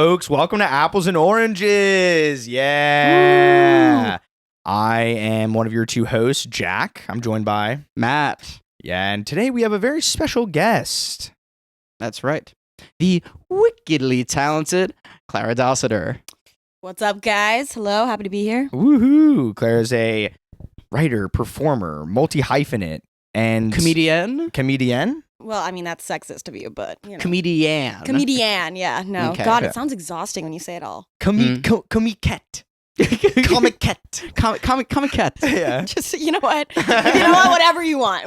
folks? Welcome to Apples and Oranges. Yeah. Woo. I am one of your two hosts, Jack. I'm joined by Matt. Yeah, and today we have a very special guest. That's right. The wickedly talented Clara Dossetter. What's up, guys? Hello, happy to be here. Woohoo! Clara's a writer, performer, multi-hyphenate, and Comedian? Well, I mean, that's sexist of you, but, you know. Comedian, yeah. No. Okay. God, it sounds exhausting when you say it all. Comiquette. Comiquette. Yeah. Just, you know what? Whatever you want.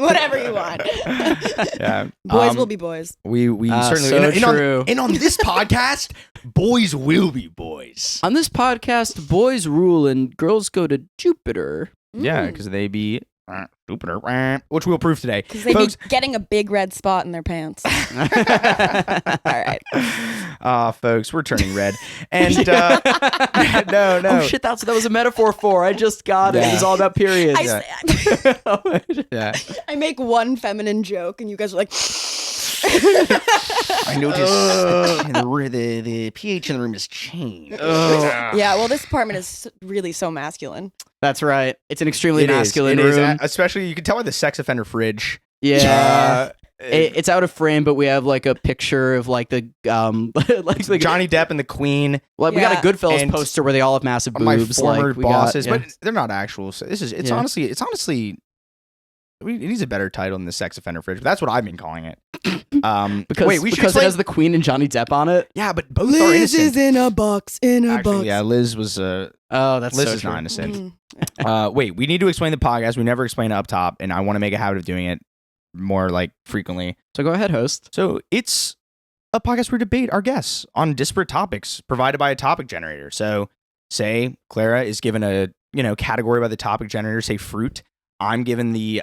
Yeah. Boys will be boys. We certainly... So true. And on this podcast, boys will be boys. On this podcast, boys rule and girls go to Jupiter. Yeah, because they be... Jupiter, which we'll prove today. Because they be getting a big red spot in their pants. All right. Folks, we're turning red. And no. Oh shit, that was a metaphor for. I just got it. It was all about periods. Yeah. I make one feminine joke and you guys are like... I noticed the pH in the room has changed. Yeah, well, this apartment is really so masculine. That's right. It's an extremely masculine room. Especially, you can tell by the sex offender fridge. Yeah. It's out of frame, but we have like a picture of like the like Johnny Depp and the Queen. Like we got a Goodfellas poster where they all have massive boobs. My former bosses, but they're not actual. So it's honestly. It needs a better title than the sex offender fridge, but that's what I've been calling it. Because it has the Queen and Johnny Depp on it. Yeah, but both are innocent. Liz is in a box. Yeah, Liz was. That's Liz so is true. not innocent. Wait, we need to explain the podcast. We never explain it up top, and I want to make a habit of doing it more like frequently. So go ahead, host. So it's a podcast where we debate our guests on disparate topics provided by a topic generator. So say Clara is given a category by the topic generator, say fruit. I'm given the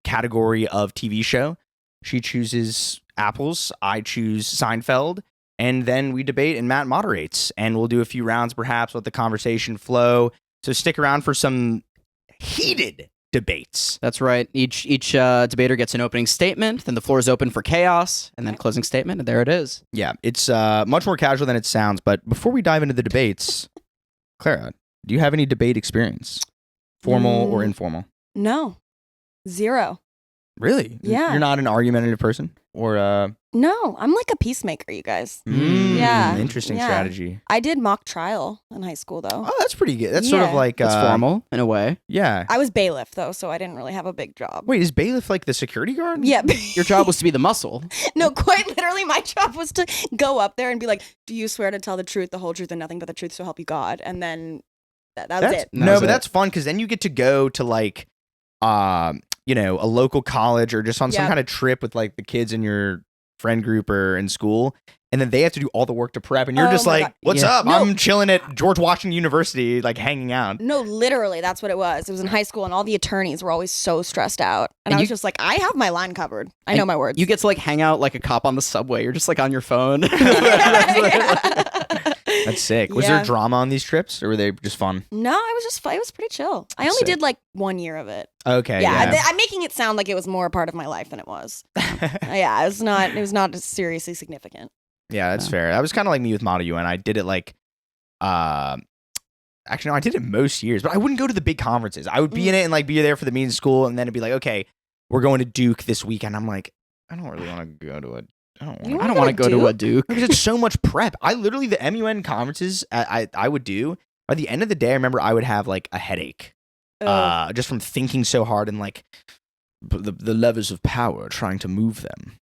category of TV show. She chooses apples. I choose Seinfeld. And then we debate and Matt moderates. And we'll do a few rounds perhaps, let the conversation flow. So stick around for some heated debates. That's right. Each debater gets an opening statement. Then the floor is open for chaos. And then closing statement. And there it is. Yeah, it's much more casual than it sounds. But before we dive into the debates, Clara, do you have any debate experience? Formal or informal? No. Zero. Really? Yeah. You're not an argumentative person? Or No, I'm like a peacemaker, you guys. Yeah. Interesting strategy. I did mock trial in high school, though. Oh, that's pretty good. That's sort of like... That's formal, in a way. Yeah. I was bailiff, though, so I didn't really have a big job. Wait, is bailiff like the security guard? Yeah. Your job was to be the muscle. No, quite literally, my job was to go up there and be like, do you swear to tell the truth, the whole truth, and nothing but the truth, so help you God? And then that was it. No, but that's fun, because then you get to go to like... a local college or just on some kind of trip with like the kids in your friend group or in school, and then they have to do all the work to prep, and you're just like, what's up? No. I'm chilling at George Washington University, like hanging out. No, literally, that's what it was. It was in high school, and all the attorneys were always so stressed out. And I was just like, I have my line covered. I know my words. You get to like hang out like a cop on the subway. You're just like on your phone. That's sick. Was there drama on these trips, or were they just fun? No, it was just fun. It was pretty chill. I only did like 1 year of it. Okay. Yeah. I'm making it sound like it was more a part of my life than it was. Yeah, it was not seriously significant. Yeah, that's fair. That was kind of like me with Model UN. I did it like, actually, no, I did it most years, but I wouldn't go to the big conferences. I would be in it and like be there for the meeting school, and then it'd be like, okay, we're going to Duke this weekend. I'm like, I don't really want to go to it. I don't want to go to a Duke because it's so much prep. I literally, the MUN conferences I would do, by the end of the day, I remember I would have like a headache just from thinking so hard and like the levers of power, trying to move them.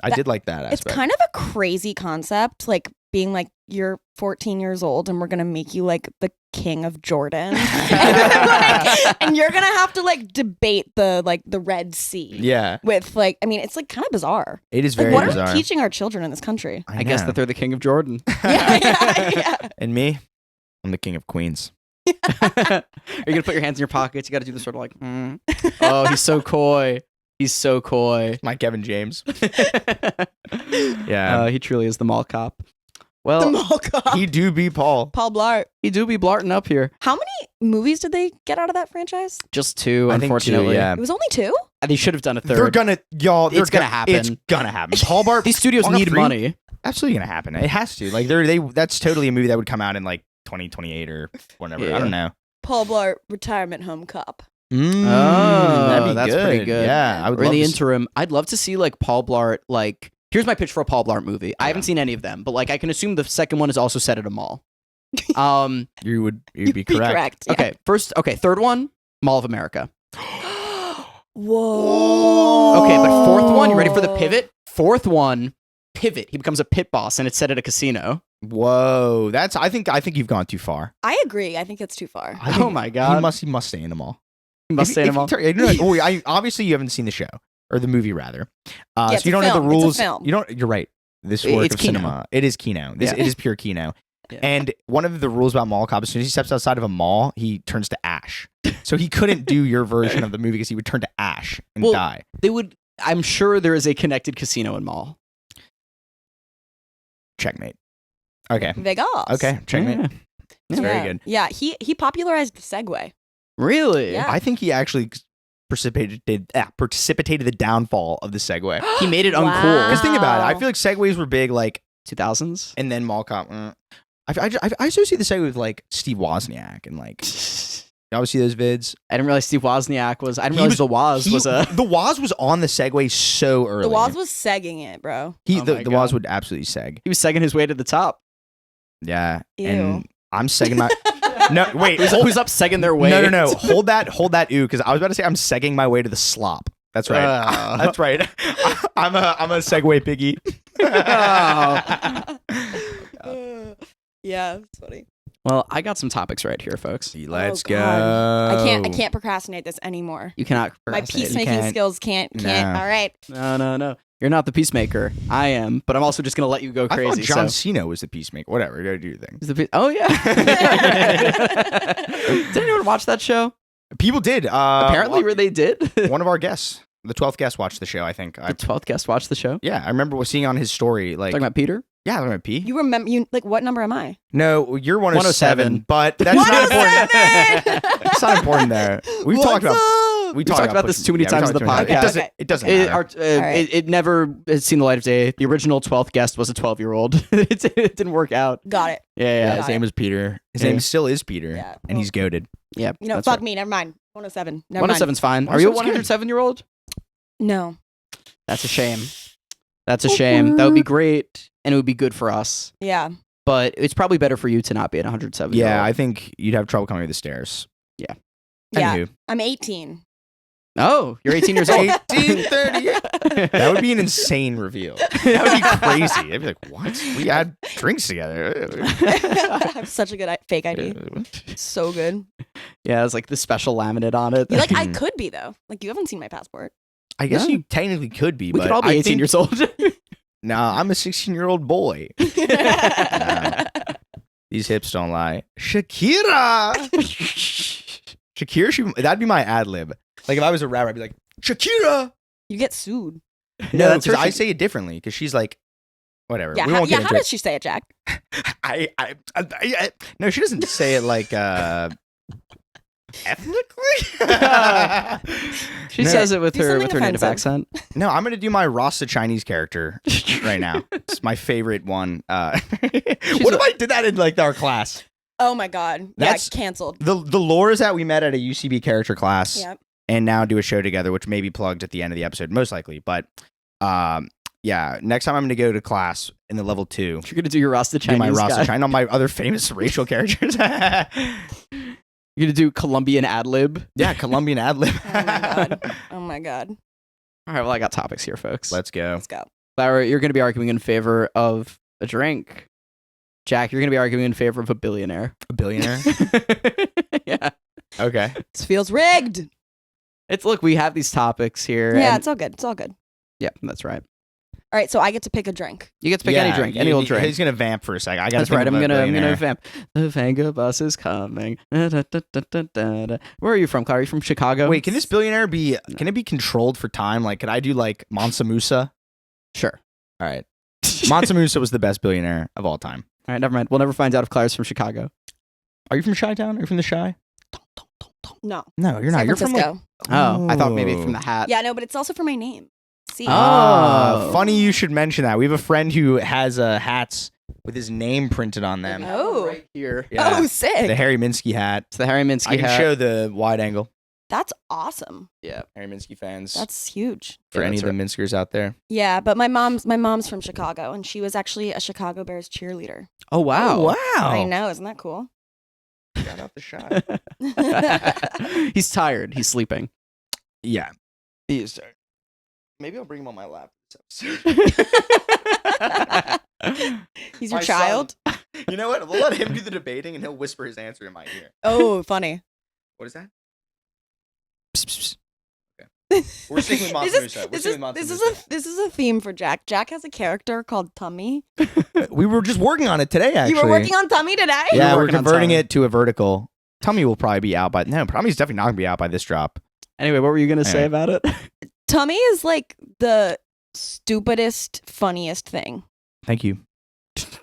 I did like that aspect. It's kind of a crazy concept, like being like, you're 14 years old and we're going to make you like the king of Jordan. And you're going to have to like debate the Red Sea. Yeah. With like, I mean, it's like kind of bizarre. It is very bizarre. What are we teaching our children in this country? I guess that they're the king of Jordan. Yeah. And me, I'm the king of Queens. Are you going to put your hands in your pockets? You got to do this sort of like, Oh, he's so coy. He's so coy. My Kevin James. Yeah. He truly is the mall cop. Well, the mall cop. He do be Paul. Paul Blart. He do be blarting up here. How many movies did they get out of that franchise? Just two, I think unfortunately. two, yeah. It was only two? They should have done a third. They're gonna, y'all. It's gonna happen. It's gonna happen. Paul Blart. These studios need money. absolutely gonna happen. It has to. Like that's totally a movie that would come out in like 2028 or whatever. Yeah. I don't know. Paul Blart Retirement Home Cop. That'd be that's pretty good. Yeah, I would Or in love the to interim, I'd love to see like Paul Blart. Like, here's my pitch for a Paul Blart movie. I haven't seen any of them, but like I can assume the second one is also set at a mall. You'd be correct. Yeah. Okay, third one, Mall of America. Whoa. Okay, but fourth one, you ready for the pivot? Fourth one, pivot. He becomes a pit boss, and it's set at a casino. Whoa, that's. I think you've gone too far. I agree. I think that's too far. I think Oh my god, he must stay in the mall. He must stay in the mall. Obviously, you haven't seen the show or the movie rather, Yeah, so it's you a don't know the film. It's a rules. film. You don't. You're right. This work It's of Kino. cinema. It is Kino. Yeah. It is pure Kino. Yeah. And one of the rules about mall cop, as soon as he steps outside of a mall, he turns to ash. So he couldn't do your version of the movie because he would turn to ash and die. They would. I'm sure there is a connected casino and mall. Checkmate. Okay. Vegas. Okay. Checkmate. Yeah. It's very good. Yeah, he popularized the Segway. Really? Yeah. I think he actually precipitated the downfall of the Segway. He made it uncool. Wow. Because think about it. I feel like Segways were big, like, 2000s. and then mall cop. I associate the Segway with like Steve Wozniak and like. You always see those vids. I didn't realize Steve Wozniak was. I didn't realize the Woz was a. The Woz was on the Segway so early. The Woz was segging it, bro. Oh The my Woz God. would absolutely seg. He was segging his way to the top. Yeah. Ew. And I'm segging my. No, wait. Who's up segging their way? No. Hold that ooh, because I was about to say I'm segging my way to the slop. That's right. That's right. I'm a Segway piggy. Yeah, it's funny. Well, I got some topics right here, folks. Let's Oh, go. God. I can't procrastinate this anymore. You cannot. My procrastinate. peacemaking can't. skills can't. No. All right. No. You're not the peacemaker. I am, but I'm also just gonna let you go I crazy. thought John so. Cena was the peacemaker. Whatever, you gotta do your thing. He's the oh yeah. Did anyone watch that show? People did. Apparently, they did. one of our guests, the 12th guest, watched the show. I think. The 12th guest watched the show. Yeah, I remember seeing on his story. Like, Talking about Peter. yeah, I'm P. You remember? You like what number am I? No, you're 107, 107. but that's not important. 107! It's not important there. We've talked about. We've talked about this too many times in the It podcast. doesn't. Okay. It doesn't It, matter. right. it never has seen the light of day. The original 12th guest was a 12-year-old. it didn't work out. Got it. Yeah. His name was Peter. His Yeah. name still is Peter, Yeah. and he's goaded. Yeah. You know, that's fuck right. me. Never mind. 107. Never mind. 107's fine. Are you a 107's good. 107-year-old? No. That's a shame. That's a shame. That would be great, and it would be good for us. Yeah. But it's probably better for you to not be at 107. Yeah, I think you'd have trouble coming up the stairs. Yeah. Anywho. I'm 18. Oh, you're 18 years old. 1838. That would be an insane reveal. That would be crazy. I'd be like, what? We had drinks together. I have such a good fake ID. So good. Yeah, it's like the special laminate on it. You like I could be though. Like you haven't seen my passport. I guess No. you technically could be, we but could all be I 18 think, years old. Nah, I'm a 16-year-old boy. These hips don't lie. Shakira. Shakira, that'd be my ad lib. Like if I was a rapper, I'd be like, Shakira. You get sued. No, that's because her I say it differently. Because she's like, whatever. Yeah. We How, won't yeah. get How into does she say it, Jack? it. No, she doesn't say it like ethnically. She No. says it with Do her something native offensive. accent. No, I'm gonna do my Rasta Chinese character right now. It's my favorite one. What if I did that in like our class? Oh my god. That's- yeah. Canceled. The lore is that we met at a UCB character class Yep. and now do a show together, which may be plugged at the end of the episode, most likely. But yeah, next time I'm gonna go to class in the level 2. You're gonna do your Rasta Do Chinese my Rasta guy. China, my other famous racial characters. You're gonna do Colombian ad lib. Yeah, Colombian ad lib. Oh my god. Oh my god. All right, well, I got topics here, folks. Let's go. Let's go. Clara, you're gonna be arguing in favor of a drink. Jack, you're gonna be arguing in favor of a billionaire. A billionaire. Yeah. Okay. This feels rigged. It's look, we have these topics here. Yeah, and- it's all good. It's all good. yeah, that's right. All right, so I get to pick a drink. You get to pick any drink, any old drink. He's gonna vamp for a second. I gotta That's think right. of I'm a gonna billionaire. vamp. The Vanga bus is coming. Da, da, da, da, da, da, da. Where are you from, Clara? Are you from Chicago? Wait, can this billionaire be? Can it be controlled for time? Like, could I do like Mansa Musa? Sure. All right. Mansa Musa was the best billionaire of all time. All right, never mind. We'll never find out if Clara's from Chicago. Are you from Chi-Town? Are you from the Chi? No. No, you're not. San You're from like. Francisco. Oh, I thought maybe from the hat. Yeah, no, but it's also for my name. DC. Funny you should mention that. We have a friend who has hats with his name printed on them. Oh. Right here. Yeah. Oh, sick. The Harry Minsky hat. It's the Harry Minsky I can hat. show the wide angle. That's awesome. Yeah. Harry Minsky fans. That's huge. for Yeah, any of that's the Minskers out there. Yeah, but my mom's from Chicago, and she was actually a Chicago Bears cheerleader. Oh, wow. wow. I know, isn't that cool? Got out the shot. He's tired. He's sleeping. Yeah. He is tired. Maybe I'll bring him on my lap this episode. He's your My child. son. You know what? We'll let him do the debating and he'll whisper his answer in my ear. Oh, funny. What is that? Okay. We're sticking with Mansa Musa. This is a theme for Jack. Jack has a character called Tummy. We were just working on it today, actually. You were working on Tummy today? Yeah, we're working on converting Tummy. it to a vertical. Tummy will probably be out by... No, Tummy's definitely not going to be out by this drop. Anyway, what were you going to say Yeah. about it? Tummy is like the stupidest, funniest thing. Thank you.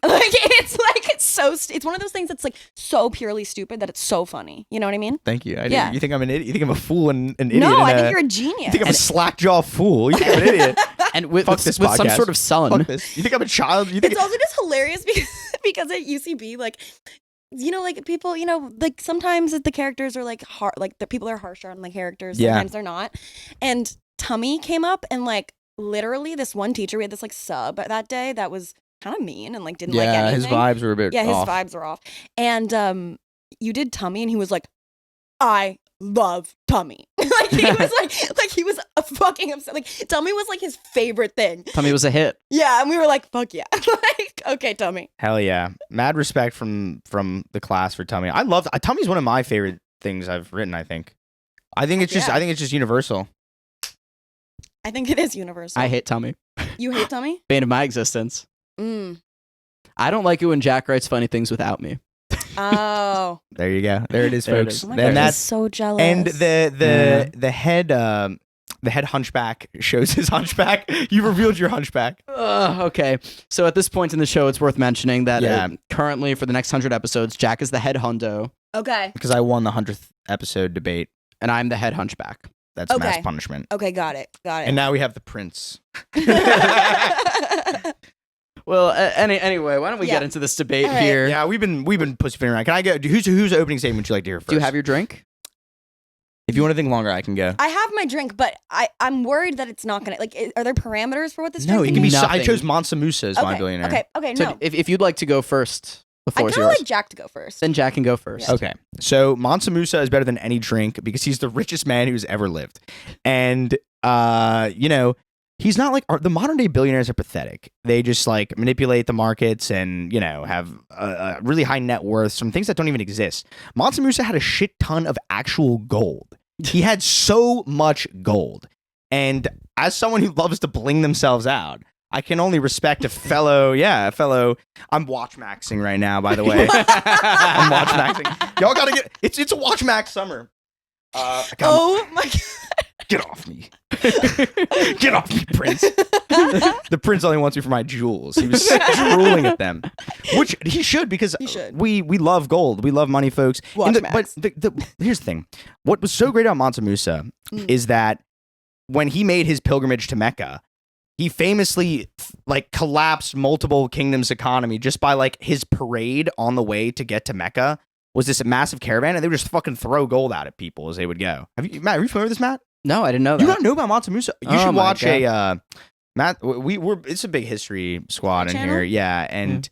It's so it's one of those things that's like so purely stupid that it's so funny. You know what I mean? Thank you. Yeah. You think I'm an idiot? You think I'm a fool and an idiot? No, and I think you're a genius. You think I'm a slack-jaw fool? You think I'm an idiot? And with Fuck this some podcast. sort of sullen. Fuck this. You think I'm a child? You think It's also just hilarious because at UCB, like, you know, like people, you know, like sometimes the characters are like hard, like the people are harsher on the characters. Yeah. Sometimes they're not. And Tummy came up and like literally this one teacher, we had this like sub that day that was kind of mean and like didn't like anything. his vibes were a bit Yeah, his off. vibes were off. And you did Tummy and he was like, I love Tummy. he was a fucking upset. Like Tummy was like his favorite thing. Tummy was a hit. Yeah, and we were like, fuck yeah. Like, okay, Tummy. Hell yeah. Mad respect from the class for Tummy. Tummy's one of my favorite things I've written, I think. I think it's just universal. I think it is universal. I hate Tummy. You hate Tummy? Bane of my existence. Mm. I don't like it when Jack writes funny things without me. Oh. There you go. There it is, There it folks. is. Oh my Then God, I'm that's so jealous. and the head hunchback shows his hunchback. You revealed your hunchback. Okay. So at this point in the show, it's worth mentioning that Yeah. currently for the next 100 episodes, Jack is the head hundo, Okay. Because I won the 100th episode debate. and I'm the head hunchback. That's mass Okay. punishment. Okay, got it. And now we have the prince. Well, anyway, why don't we Yeah. get into this debate All right. here? Yeah, we've been pussyfooting around. Can I go? Who's opening statement would you like to hear first? Do you have your drink? If you want to think longer, I can go. I have my drink, but I'm worried that it's not gonna are there parameters for what this No, drink it can be. I Nothing. chose Mansa Musa as my Okay, billionaire. okay, So no. if you'd like to go first, the I floor is kind of yours. like Jack to go first. Then Jack can go first. Okay, so Mansa Musa is better than any drink because he's the richest man who's ever lived, and he's not like the modern day billionaires are pathetic. They just like manipulate the markets and have a really high net worth, some things that don't even exist. Mansa Musa had a shit ton of actual gold. He had so much gold, and as someone who loves to bling themselves out, I can only respect a fellow. I'm watch maxing right now, by the way. I'm watch maxing. Y'all gotta get. It's a watch max summer. Oh my God. Get off me. Get off me, Prince. The prince only wants me for my jewels. He was drooling at them, which he should because He should. we love gold. We love money, folks. Watch But Max. here's the thing. What was so great about Mansa Musa is that when he made his pilgrimage to Mecca, he famously like collapsed multiple kingdoms' economy just by like his parade on the way to get to Mecca was this massive caravan, and they would just fucking throw gold out at people as they would go. Matt, are you familiar with this, Matt? No, I didn't know that. You don't know about Mansa Musa? You Oh should my watch God. Matt. It's a big history squad in Channel? here, yeah, and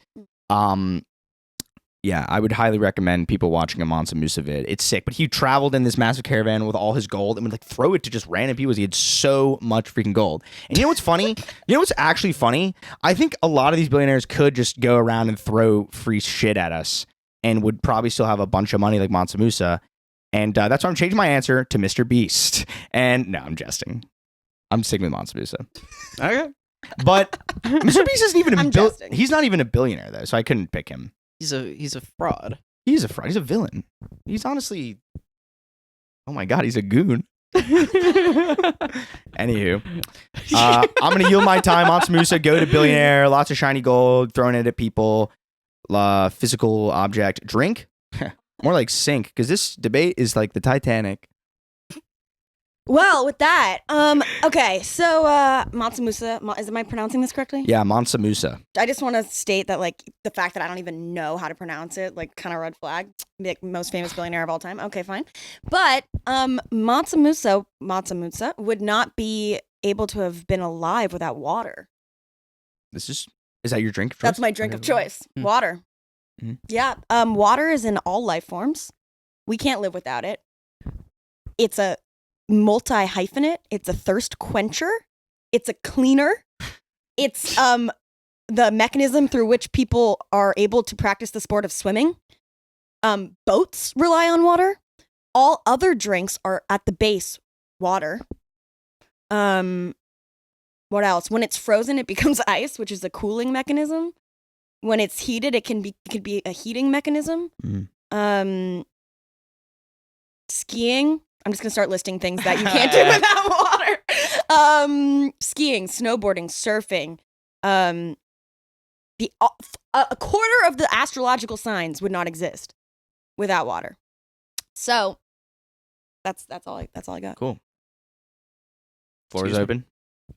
I would highly recommend people watching a Mansa Musa vid. It's sick, but he traveled in this massive caravan with all his gold and would like throw it to just random people. He had so much freaking gold. And you know what's funny? You know what's actually funny? I think a lot of these billionaires could just go around and throw free shit at us and would probably still have a bunch of money like Mansa Musa. And that's why I'm changing my answer to Mr. Beast. And no, I'm jesting. I'm sticking with Mansa Musa. Okay. But Mr. Beast isn't even I'm jesting. he's not even a billionaire though, so I couldn't pick him. He's a fraud. He's a fraud. He's a villain. He's honestly, oh my God, he's a goon. Anywho, I'm gonna yield my time. Mansa Musa, go to billionaire. Lots of shiny gold, throwing it at people. Physical object. Drink. More like sink, because this debate is like the Titanic. Well, with that, okay, so Mansa Musa, am I pronouncing this correctly? Yeah, Mansa Musa. I just want to state that, like, the fact that I don't even know how to pronounce it, like, kind of red flag. Like, most famous billionaire of all time. Okay, fine. But Mansa Musa would not be able to have been alive without water. Is that your drink of choice? That's my drink of choice. Water. Mhm. Yeah. Water is in all life forms. We can't live without it. It's a multi-hyphenate. It's a thirst quencher. It's a cleaner. It's the mechanism through which people are able to practice the sport of swimming. Boats rely on water. All other drinks are at the base water. What else? When it's frozen, it becomes ice, which is a cooling mechanism. When it's heated, it could be a heating mechanism. Skiing. I'm just gonna start listing things that you can't do without water. Skiing, snowboarding, surfing. A quarter of the astrological signs would not exist without water. So that's all I got. Cool. Floor is Excuse me. open.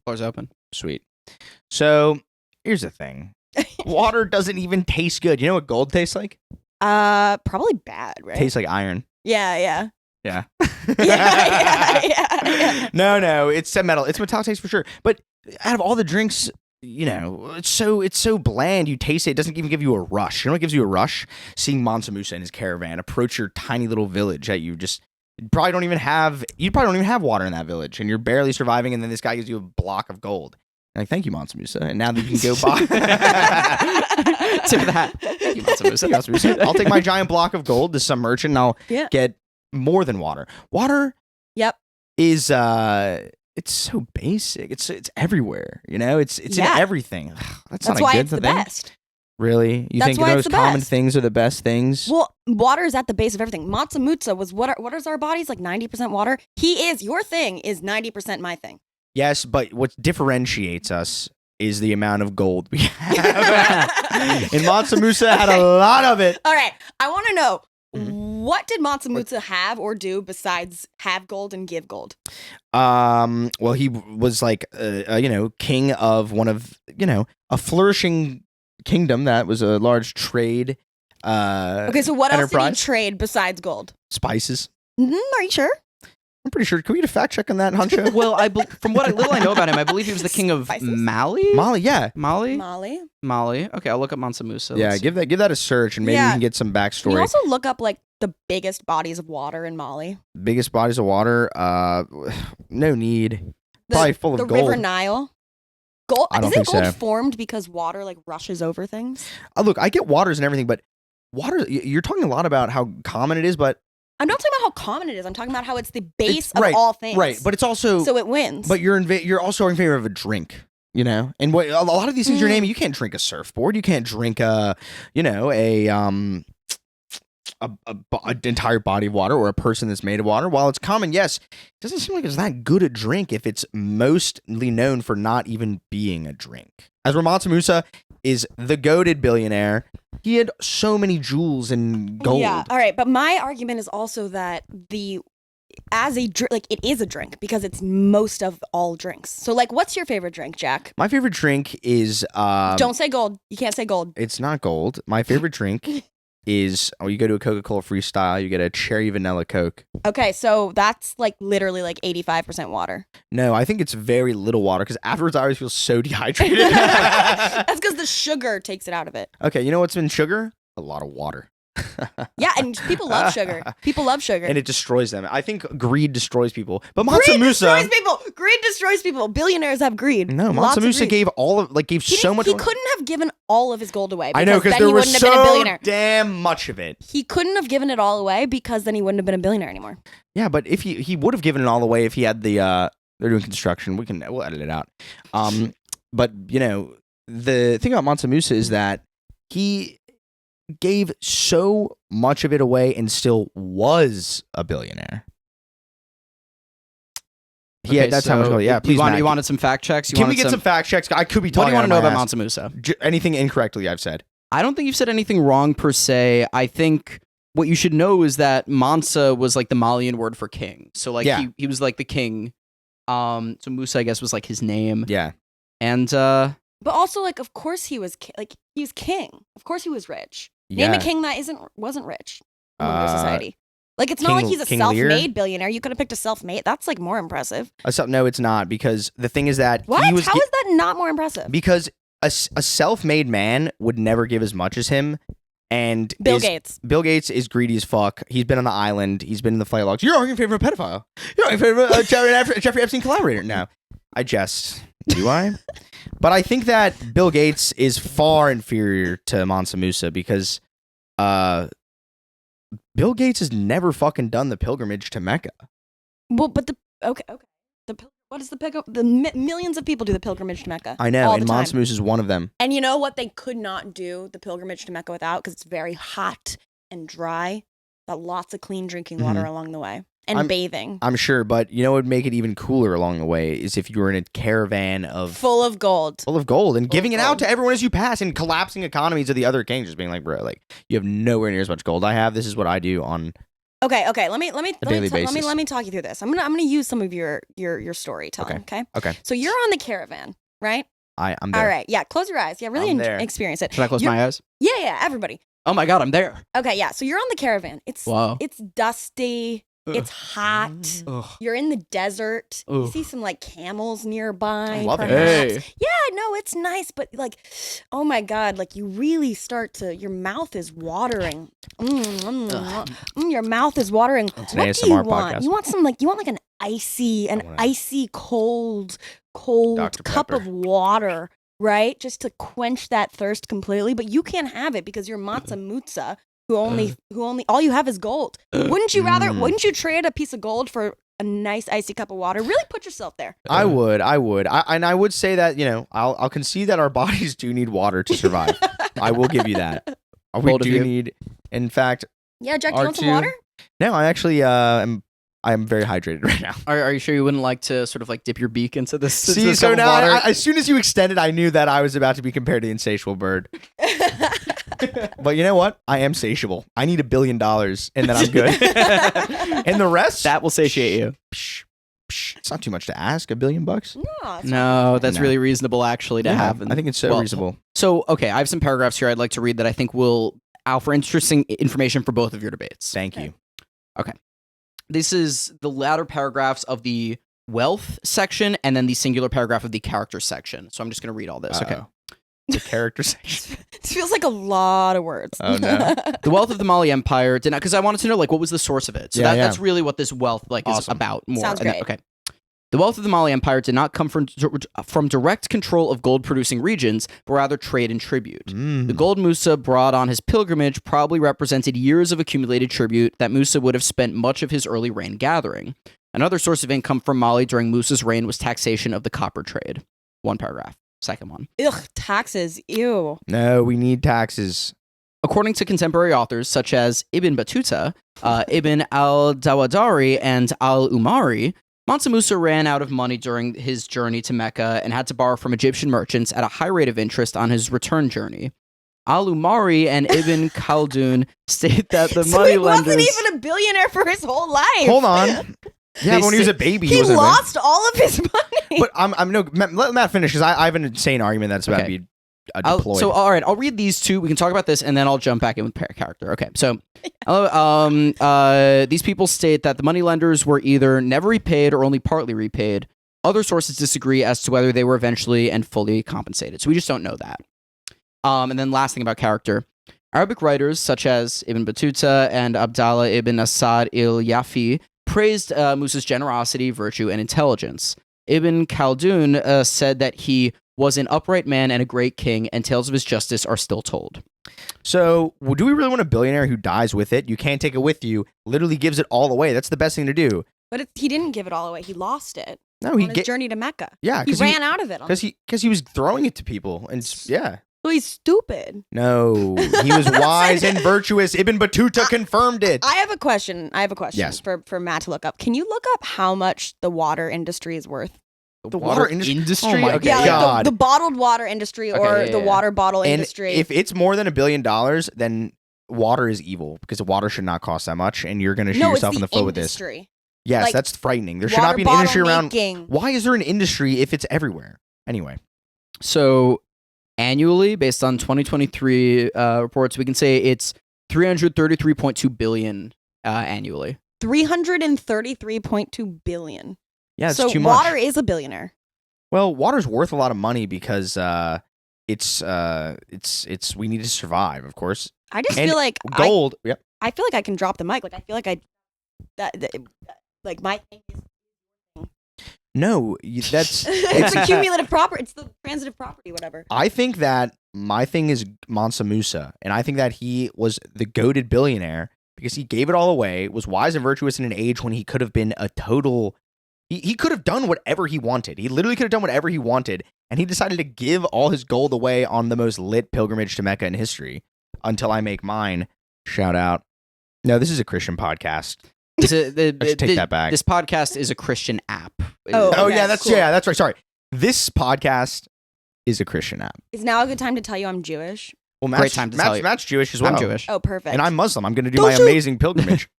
Floor's open. Sweet. So here's the thing. Water doesn't even taste good. You know what gold tastes like? Probably bad, right? Tastes like iron. Yeah. Yeah. Yeah. No, it's metal. It's metallic taste for sure. But out of all the drinks, you know, it's so bland. You taste it. It doesn't even give you a rush. You know what gives you a rush? Seeing Mansa Musa and his caravan approach your tiny little village that you probably don't even have water in that village, and you're barely surviving. And then this guy gives you a block of gold. You're like, thank you, Mansa Musa. And now that you can go buy Tip of the hat. Thank you, Mansa Musa. Mansa Musa. I'll take my giant block of gold to some merchant, and I'll get more than water. Water. Yep. Is it's so basic. It's everywhere. You know, it's in everything. That's not why a good it's the thing. best. Really? You That's think why those it's the common best. things are the best things? Well, water is at the base of everything. Mansa Musa was what is our bodies like 90% water? Your thing is 90% my thing. Yes, but what differentiates us is the amount of gold we have. And Mansa Musa had a lot of it. All right, I want to know, what did Mansa Musa have or do besides have gold and give gold? Well, he was like, king of one of, a flourishing kingdom that was a large trade. Okay, so what enterprise. else did he trade besides gold? Spices. Are you sure? I'm pretty sure. Can we get a fact check on that, Huncho? Well, from what little I know about him, I believe he was the king of Spices? Mali. Mali, yeah. Mali. Okay, I'll look up Mansa Musa. Yeah, give that a search, and maybe we can get some Can backstory. you also look up like the biggest bodies of water in Mali? Biggest bodies of water? No need. Probably full of the gold. River Nile. Gold. I don't Isn't think gold so. formed because water like rushes over things? Look, I get waters and everything, but water. You're talking a lot about how common it is, but I'm not talking about how common it is. I'm talking about how it's the base right, of all things. right. But it's also so it wins. But you're also in favor of a drink. You know, and what a lot of these things you're naming, you can't drink a surfboard. You can't drink an entire body of water or a person that's made of water. While it's common, yes, it doesn't seem like it's that good a drink if it's mostly known for not even being a drink. As Mansa Musa is the goated billionaire, he had so many jewels and gold. Yeah, all right. But my argument is also that it is a drink because it's most of all drinks. So like, what's your favorite drink, Jack? My favorite drink is don't say gold. You can't say gold. It's not gold. My favorite drink is you go to a Coca-Cola Freestyle, you get a cherry vanilla Coke. Okay, so that's like literally like 85% water. No, I think it's very little water because afterwards I always feel so dehydrated. That's because the sugar takes it out of it. Okay, you know what's in sugar? A lot of water. Yeah, and people love sugar. People love sugar. And it destroys them. I think greed destroys people. But Mansa Musa destroys people. Greed destroys people. Billionaires have greed. No, Mansa Musa gave so much. He couldn't have given all of his gold away. I know, because then there he was wouldn't have been a so billionaire. damn much of it. He couldn't have given it all away because then he wouldn't have been a billionaire anymore. Yeah, but if he would have given it all away if he had they're doing construction. We'll edit it out. But the thing about Mansa Musa is that he gave so much of it away and still was a billionaire. Yeah, that's how much gold. Yeah, please. You wanted some fact checks? Can we get some fact checks? I could be talking. What do you want to know about Mansa Musa? Anything incorrectly I've said? I don't think you've said anything wrong per se. I think what you should know is that Mansa was like the Malian word for king. So like he was like the king. So Musa, I guess, was like his name. Yeah. And But also, like, of course he was he was king. Of course he was rich. Name a king that wasn't rich in their society. Like, it's not like he's a self-made billionaire. You could have picked a self-made. That's like more impressive. No, it's not, because the thing is that what? How is that not more impressive? Because a self-made man would never give as much as him. And Bill Gates is greedy as fuck. He's been on the island. He's been in the flight logs. You're arguing in favor of a pedophile. You're arguing in favor of Jeffrey Epstein collaborator. No, I jest. Do I? But I think that Bill Gates is far inferior to Mansa Musa, because Bill Gates has never fucking done the pilgrimage to Mecca. Well, but what is the millions of people do the pilgrimage to Mecca? I know, and Mansa Musa is one of them. And you know what they could not do the pilgrimage to Mecca without? Because it's very hot and dry. Got lots of clean drinking water along the way. And bathing. I'm sure, but you know what would make it even cooler along the way is if you were in a caravan full of gold. And giving it out to everyone as you pass, and collapsing economies of the other kings, just being like, bro, like, you have nowhere near as much gold I have. This is what I do on Okay. Let me talk you through this. I'm gonna use some of your storytelling. Okay. So you're on the caravan, right? I'm there. All right. Yeah. Close your eyes. Yeah. Really experience it. Should I close my eyes? Yeah. Everybody. Oh my God, I'm there. Okay. Yeah. So you're on the caravan. It's dusty. It's hot. You're in the desert. You see some like camels nearby. I love it. Hey. Yeah, no, it's nice, but like, oh my God, like you really your mouth is watering. Your mouth is watering. It's what an do you ASMR want? podcast. You want like an icy cold Dr. cup Pepper. of water, right? Just to quench that thirst completely, but you can't have it because you're Mansa Musa. Who only all you have is gold. Wouldn't you trade a piece of gold for a nice icy cup of water? Really put yourself there. I would. I would say that, I'll concede that our bodies do need water to survive. I will give you that. We do need, in fact. Yeah, Jack, you want some water? No, I actually I'm very hydrated right now. Are you sure you wouldn't like to sort of like dip your beak into this? See, so now as soon as you extended, I knew that I was about to be compared to the insatiable bird. But you know what? I am satiable. I need $1 billion, and then I'm good. And the rest, that will satiate you. It's not too much to ask. $1 billion? No, that's really reasonable actually to have. I think it's so reasonable. So, okay, I have some paragraphs here I'd like to read that I think will offer interesting information for both of your debates. Thank you. Okay. This is the latter paragraphs of the wealth section, and then the singular paragraph of the character section. So I'm just going to read all this. Okay. The character section. This feels like a lot of words. Oh no. The wealth of the Mali Empire did not, because I wanted to know like what was the source of it. So that's really what this wealth is about more. Sounds great. Okay. The wealth of the Mali Empire did not come from direct control of gold-producing regions, but rather trade and tribute. The gold Musa brought on his pilgrimage probably represented years of accumulated tribute that Musa would have spent much of his early reign gathering. Another source of income from Mali during Musa's reign was taxation of the copper trade. One paragraph. Second one. Ugh, taxes. Ew. No, we need taxes. According to contemporary authors such as Ibn Battuta, Ibn al-Dawadari, and al-Umari, Mansa Musa ran out of money during his journey to Mecca and had to borrow from Egyptian merchants at a high rate of interest on his return journey. Al-Umari and Ibn Khaldun state that the money lenders... he wasn't even a billionaire for his whole life. Hold on. Yeah, but when he was a baby, he lost all of his money. But let Matt finish, because I have an insane argument that's about to be deployed. So, all right, I'll read these two. We can talk about this, and then I'll jump back in with character. Okay, so these people state that the moneylenders were either never repaid or only partly repaid. Other sources disagree as to whether they were eventually and fully compensated. So we just don't know that. And then last thing about character. Arabic writers such as Ibn Battuta and Abdallah ibn Asad il-Yafi praised Musa's generosity, virtue, and intelligence. Ibn Khaldun said that he was an upright man and a great king, and tales of his justice are still told. So, do we really want a billionaire who dies with it? You can't take it with you. Literally gives it all away. That's the best thing to do. But he didn't give it all away. He lost it. No, on his journey to Mecca. Yeah, he ran out of it. Because he was throwing it to people, and yeah. So he's stupid. No, he was wise and virtuous. Ibn Battuta confirmed it. I have a question. Yes. for Matt to look up. Can you look up how much the water industry is worth? The water industry? Oh my okay. Yeah, like the bottled water industry or the water bottle industry. If it's more than $1 billion, then water is evil because water should not cost that much, and you're going to shoot No, yourself it's in the the foot with this. industry. Yes, Like, that's frightening. There should not Water be an industry bottle around. making. Why is there an industry if it's everywhere? Anyway, So annually, based on 2023 reports, we can say it's 333.2 billion annually. 333.2 billion. yeah, it's so too much. water is a billionaire. Well, water's worth a lot of money because it's we need to survive, of course. I just And feel like gold. Yep. I feel like I can drop the mic. Like I feel like like my thing is No, that's. it's a cumulative property. It's the transitive property, whatever. I think that my thing is Mansa Musa, and I think that he was the goated billionaire because he gave it all away, was wise and virtuous in an age when he could have been a total. He could have done whatever he wanted. He literally could have done whatever he wanted, and he decided to give all his gold away on the most lit pilgrimage to Mecca in history. Until I make mine. Shout out. No, this is a Christian podcast. I should take that back. This podcast is a Christian app. Oh, Oh okay, yeah, that's cool. that's right. Sorry, this podcast is a Christian app. Is now a good time to tell you I'm Jewish? Well, Matt's, Great time to tell you. Matt's Jewish as well. I'm Jewish. Oh, perfect. And I'm Muslim. I'm going to do Don't my shoot. amazing pilgrimage.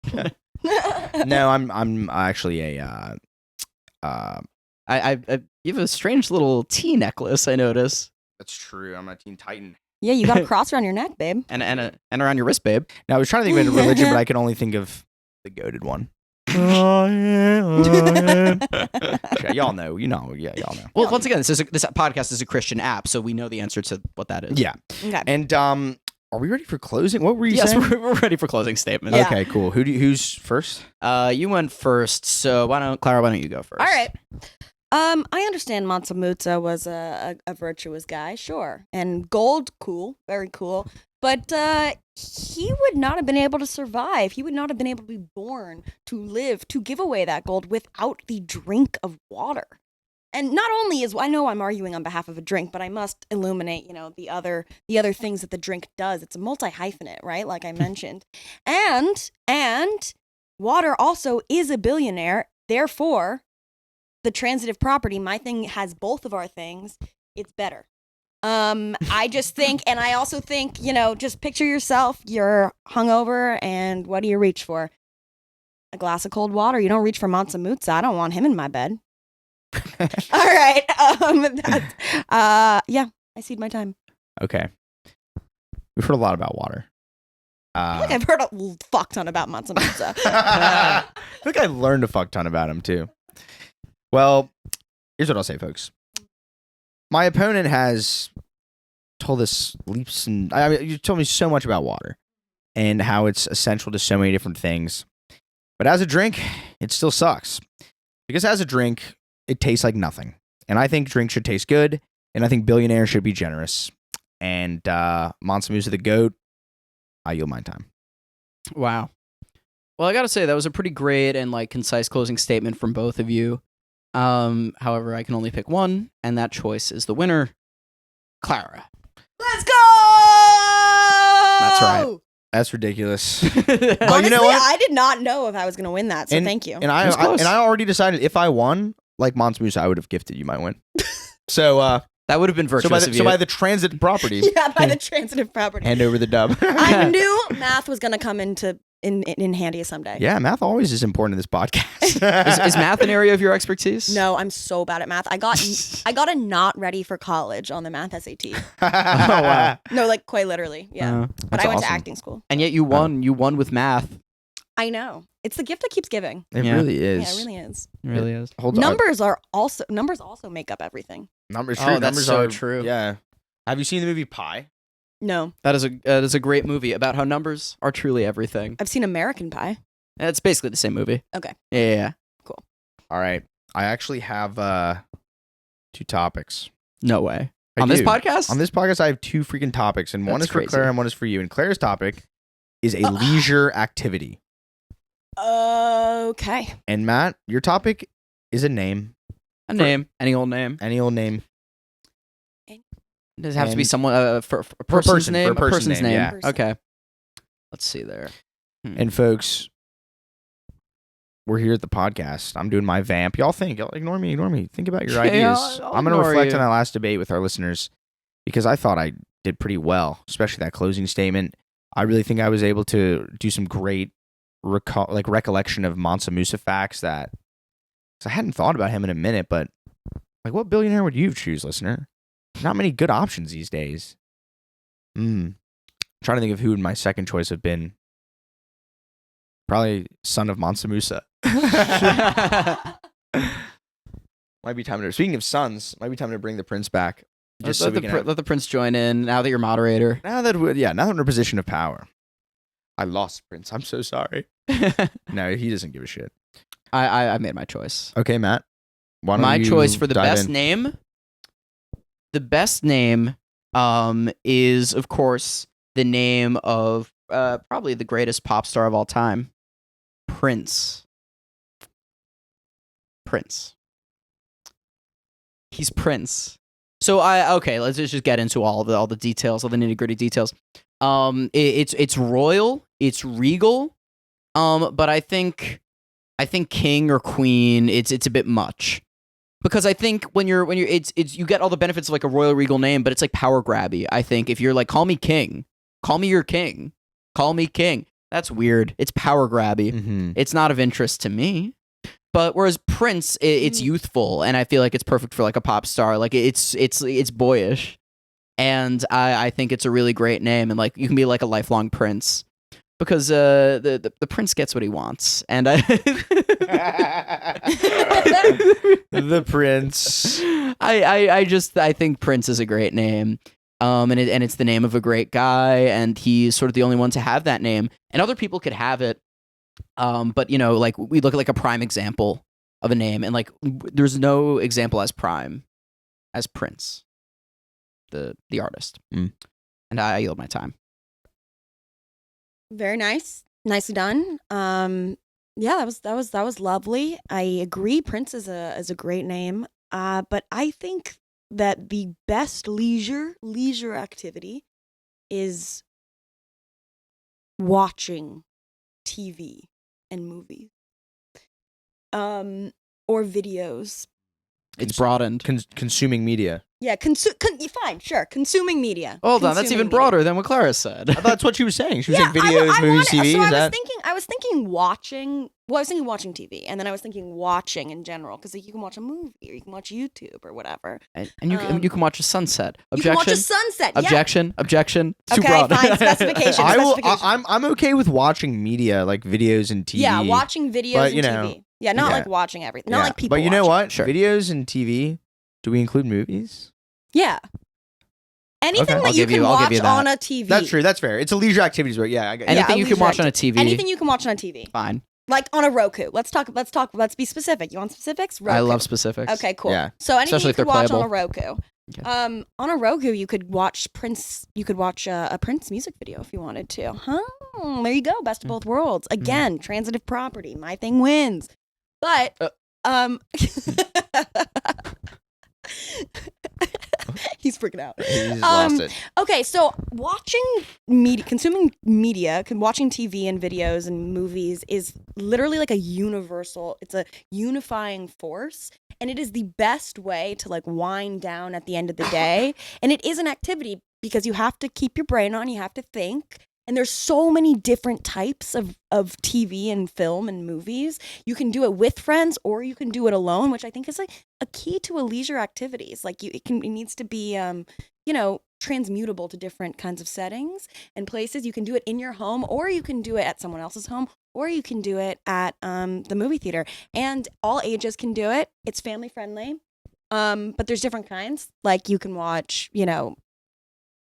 No, I'm actually a. I you have a strange little T necklace. I notice, That's true. I'm a Teen Titan. Yeah, you got a cross around your neck, babe. and around your wrist, babe. Now I was trying to think of a religion, but I could only think of the goated one. Okay, y'all know. Yeah, y'all know. Well, once again, this podcast is a Christian app, so we know the answer to what that is. Yeah. Okay. And are we ready for closing? What were you Yes, saying? we're ready for closing statements. Yeah. Okay, cool. Who's first? You went first, so Clara, why don't you go first? All right. I understand Mansa Musa was a virtuous guy, sure, and gold, cool, very cool. But he would not have been able to survive. He would not have been able to be born, to live, to give away that gold without the drink of water. And not only I know I'm arguing on behalf of a drink, but I must illuminate, the other things that the drink does. It's a multi-hyphenate, right? Like I mentioned. And water also is a billionaire. Therefore, the transitive property, my thing has both of our things. It's better. I just think, and I also think, just picture yourself, you're hungover, and what do you reach for? A glass of cold water. You don't reach for Mansa Musa. I don't want him in my bed. All right. Yeah, I cede my time. Okay. We've heard a lot about water. I feel like I've heard a fuck ton about Mansa Musa. I think I learned a fuck ton about him too. Well, here's what I'll say, folks. My opponent has told us leaps and you told me so much about water and how it's essential to so many different things. But as a drink, it still sucks. Because as a drink, it tastes like nothing. And I think drinks should taste good, and I think billionaires should be generous. And Mansa Musa the GOAT, I yield my time. Wow. Well, I gotta say that was a pretty great and concise closing statement from both of you. However, I can only pick one, and that choice is the winner, Clara. Let's go! That's right. That's ridiculous. Honestly, you know what? I did not know if I was going to win that, so thank you. And I already decided if I won, like Mansa Musa, I would have gifted you my win. So that would have been virtuous of you. So by the transit property, Yeah, by the transitive property. hand over the dub. I knew math was going to come in handy someday. Yeah, math always is important in this podcast. is math an area of your expertise? No, I'm so bad at math. I got a not ready for college on the math SAT. Oh, wow. No, quite literally. Yeah. But That's I went awesome. to acting school. And yet you won. You won with math. I know. It's the gift that keeps giving. It Yeah. really is. Yeah, it really is. It really is. Hold on. Numbers also make up everything. Numbers. Oh, True. that's Numbers so are true. Yeah. Have you seen the movie Pi? No. That is a great movie about how numbers are truly everything. I've seen American Pie. It's basically the same movie. Okay. Yeah. All right. I actually have 2 topics. No way. I On this do. podcast? On this podcast, I have 2 freaking topics, and one That's is for crazy. Clara and one is for you. And Clara's topic is a leisure activity. Okay. And Matt, your topic is a name, A name. Any old name. any old name. Does it have to be And- someone for a For a person's person, name? for a A person's person's name, name. yeah. Okay. Let's see there. And folks, we're here at the podcast. I'm doing my vamp. Y'all ignore me. Think about your Okay, ideas. I'll I'm going to ignore reflect you. on that last debate with our listeners because I thought I did pretty well, especially that closing statement. I really think I was able to do some great recollection of Mansa Musa facts that, cause I hadn't thought about him in a minute, but like, what billionaire would you choose, listener? Not many good options these days. Trying to think of who my second choice have been. Probably son of Mansa Musa. Might be time to. Speaking of sons, might be time to bring the prince back. Just Let the prince join in now that you're moderator. Now that we're in a position of power. I lost Prince. I'm so sorry. No, he doesn't give a shit. I made my choice. Okay, Matt. Why don't My you choice for the dive best in? name. The best name is, of course, the name of probably the greatest pop star of all time, Prince. Prince. He's Prince. So let's just get into all the details, all the nitty-gritty details. It's royal, it's regal, but I think king or queen, it's a bit much. Because I think when you're it's you get all the benefits of like a royal regal name, but it's like power grabby. I think if you're like, call me king, call me your king, call me king, that's weird. It's power grabby. Mm-hmm. It's not of interest to me. But whereas Prince, it's youthful, and I feel like it's perfect for like a pop star. Like it's boyish, and I think it's a really great name, and like you can be like a lifelong prince because the prince gets what he wants, and The prince. I think Prince is a great name. And it's the name of a great guy, and he's sort of the only one to have that name, and other people could have it. But you know, like we look at like a prime example of a name, and like there's no example as prime as Prince, the artist. And I yield my time. Very nice, nicely done. Yeah, that was lovely. I agree. Prince is a great name. But I think that the best leisure activity is watching TV and movies, or videos. It's broadened. Consuming media. Yeah, fine, sure. Consuming media. Hold on, that's even Consuming media. broader than what Clara said. I thought that's what she was saying. She was Yeah, saying videos, movies, TV. So Is that? I was thinking watching. Well, I was thinking watching TV, and then I was thinking watching in general, because like, you can watch a movie or you can watch YouTube or whatever. And you can watch a sunset. You can watch a Objection. sunset. Yeah. Objection. Too Okay, broad. fine. Specification. I'm okay with watching media like videos and TV. Yeah, watching videos But, and you TV. know, Yeah, not yeah. like watching everything. Not like people. But you know watching. what? Sure. Videos and TV. Do we include movies? Yeah. Anything Okay. that you can I'll give watch you that. on a TV. That's true. That's fair. It's a leisure activities, but yeah, I get Anything you can leisure watch on a TV. Anything you can watch on a TV. Fine. Like on a Roku. Let's be specific. You want specifics? Roku. I love specifics. Okay, cool. Yeah. So anything Especially you if they're could watch playable. on a Roku. Okay. On a Roku, you could watch Prince. You could watch a Prince music video if you wanted to. There you go. Best of both worlds. Again, transitive property. My thing wins. But he's freaking out. He's lost it. Okay, so watching media, consuming media, watching TV and videos and movies is literally like it's a unifying force, and it is the best way to like wind down at the end of the day. And it is an activity because you have to keep your brain on, you have to think. And there's so many different types of TV and film and movies. You can do it with friends or you can do it alone, which I think is like a key to a leisure activities. Like it needs to be, transmutable to different kinds of settings and places. You can do it in your home, or you can do it at someone else's home, or you can do it at the movie theater. And all ages can do it. It's family friendly. But there's different kinds. Like you can watch,